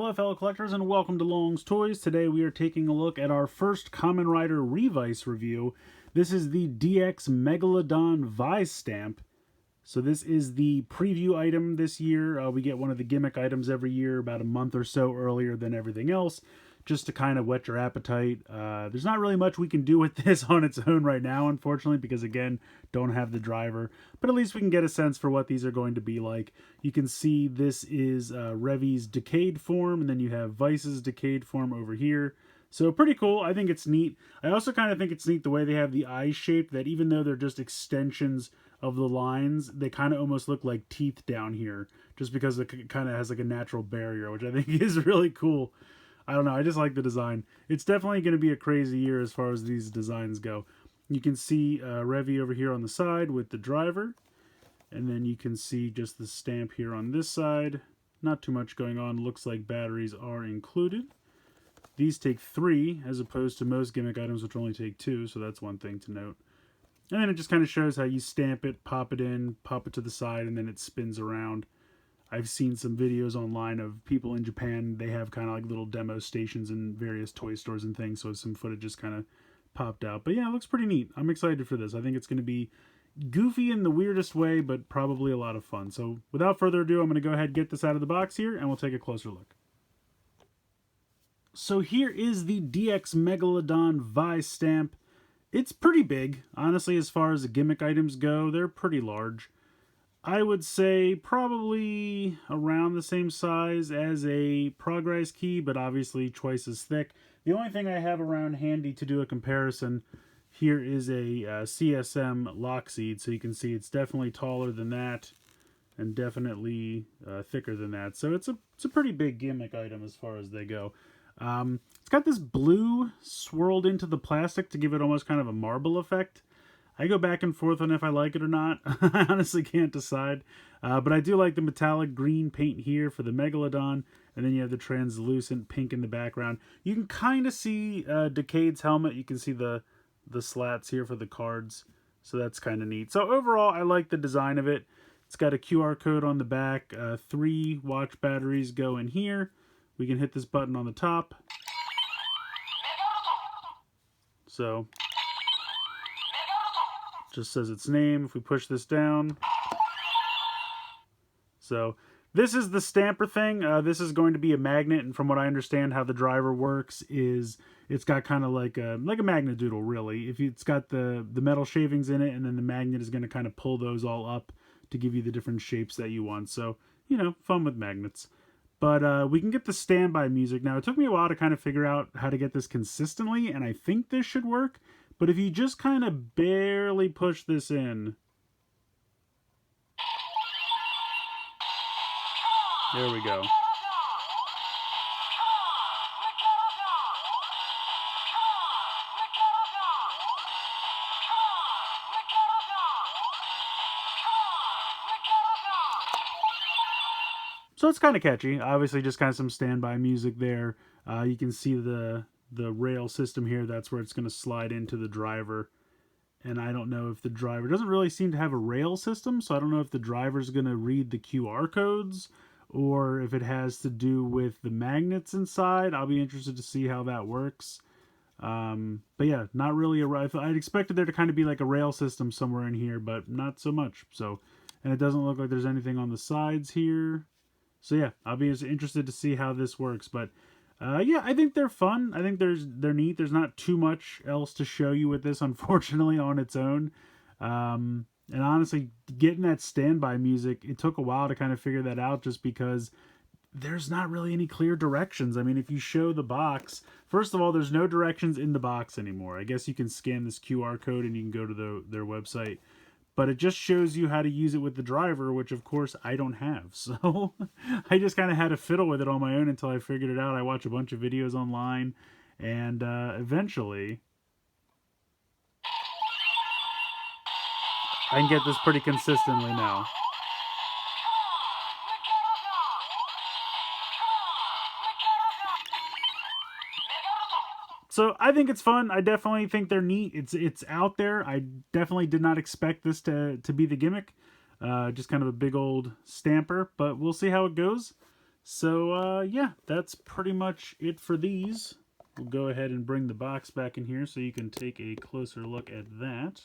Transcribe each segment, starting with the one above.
Hello fellow collectors and welcome to Long's Toys. Today we are taking a look at our first Kamen Rider Revice review. This is the DX Megalodon Vistamp. So this is the preview item this year. We get one of the gimmick items every year about a month or so earlier than everything else, just to kind of whet your appetite. There's not really much we can do with this on its own right now, unfortunately, because again, don't have the driver. But at least we can get a sense for what these are going to be like. You can see this is Revi's decayed form, and then you have Vice's decayed form over here. So pretty cool. I think it's neat. I also kind of think it's neat the way they have the eyes shaped, that even though they're just extensions of the lines, they kind of almost look like teeth down here, just because it kind of has like a natural barrier, which I think is really cool. I don't know, I just like the design. It's definitely going to be a crazy year as far as these designs go. You can see Revi over here on the side with the driver, and then you can see just the stamp here on this side. Not too much going on. Looks like batteries are included. These take 3 as opposed to most gimmick items which only take 2, so that's one thing to note. And then it just kind of shows how you stamp it, pop it in, pop it to the side, and then it spins around. I've seen some videos online of people in Japan. They have kind of like little demo stations in various toy stores and things, so some footage just kind of popped out. But yeah, it looks pretty neat. I'm excited for this. I think it's going to be goofy in the weirdest way, but probably a lot of fun. So without further ado, I'm going to go ahead and get this out of the box here, and we'll take a closer look. So here is the DX Megalodon Vistamp. It's pretty big. Honestly, as far as the gimmick items go, they're pretty large. I would say probably around the same size as a Progress key, but obviously twice as thick. The only thing I have around handy to do a comparison here is a CSM lock seed, so you can see it's definitely taller than that and definitely thicker than that. So it's a pretty big gimmick item as far as they go. It's got this blue swirled into the plastic to give it almost kind of a marble effect. I go back and forth on if I like it or not. I honestly can't decide. But I do like the metallic green paint here for the Megalodon. And then you have the translucent pink in the background. You can kind of see Decade's helmet. You can see the slats here for the cards. So that's kind of neat. So overall, I like the design of it. It's got a QR code on the back. 3 watch batteries go in here. We can hit this button on the top. So just says its name. If we push this down. So this is the stamper thing. This is going to be a magnet, and from what I understand how the driver works is it's got kind of like a magnet doodle, really. It's got the metal shavings in it, and then the magnet is going to kind of pull those all up to give you the different shapes that you want. So, you know, fun with magnets. But we can get the standby music. Now, it took me a while to kind of figure out how to get this consistently, and I think this should work. But if you just kind of barely push this in. There we go. So it's kind of catchy. Obviously just kind of some standby music there. You can see the rail system here. That's where it's going to slide into the driver. And I don't know if the driver doesn't really seem to have a rail system, so I don't know if the driver's going to read the QR codes or if it has to do with the magnets inside. I'll be interested to see how that works. But yeah, not really a rail. I'd expected there to kind of be like a rail system somewhere in here, but not so much. So, and it doesn't look like there's anything on the sides here. So yeah, I'll be interested to see how this works. But yeah, I think they're fun. I think they're neat. There's not too much else to show you with this, unfortunately, on its own. And honestly, getting that standby music, it took a while to kind of figure that out just because there's not really any clear directions. I mean, if you show the box, first of all, there's no directions in the box anymore. I guess you can scan this QR code and you can go to their website. But it just shows you how to use it with the driver, which of course I don't have. So I just kind of had to fiddle with it on my own until I figured it out. I watched a bunch of videos online, and eventually I can get this pretty consistently now. So I think it's fun. I definitely think they're neat. It's out there. I definitely did not expect this to be the gimmick. Just kind of a big old stamper, but we'll see how it goes. So, yeah, that's pretty much it for these. We'll go ahead and bring the box back in here so you can take a closer look at that.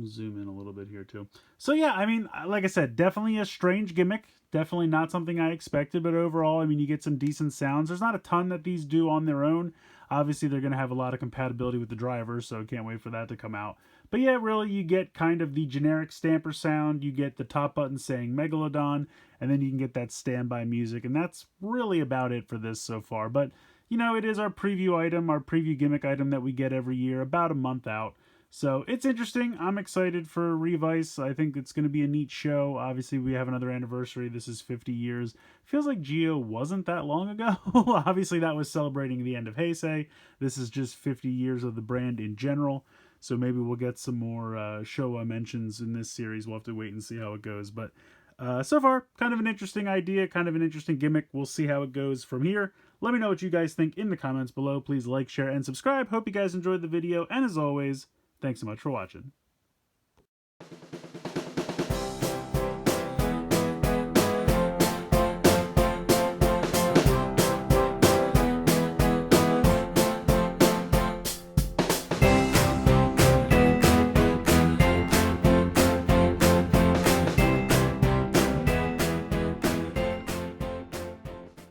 Zoom in a little bit here too. So yeah, I mean, like I said, definitely a strange gimmick. Definitely not something I expected, but overall, I mean, you get some decent sounds. There's not a ton that these do on their own. Obviously, they're going to have a lot of compatibility with the drivers, so can't wait for that to come out. But yeah, really, you get kind of the generic stamper sound. You get the top button saying Megalodon, and then you can get that standby music, and that's really about it for this so far. But, you know, it is our preview item, our preview gimmick item that we get every year, about a month out. So it's interesting. I'm excited for Revice. I think it's going to be a neat show. Obviously, we have another anniversary. This is 50 years. Feels like Geo wasn't that long ago. Obviously, that was celebrating the end of Heisei. This is just 50 years of the brand in general. So maybe we'll get some more Showa mentions in this series. We'll have to wait and see how it goes. But so far, kind of an interesting idea, kind of an interesting gimmick. We'll see how it goes from here. Let me know what you guys think in the comments below. Please like, share, and subscribe. Hope you guys enjoyed the video. And as always, thanks so much for watching.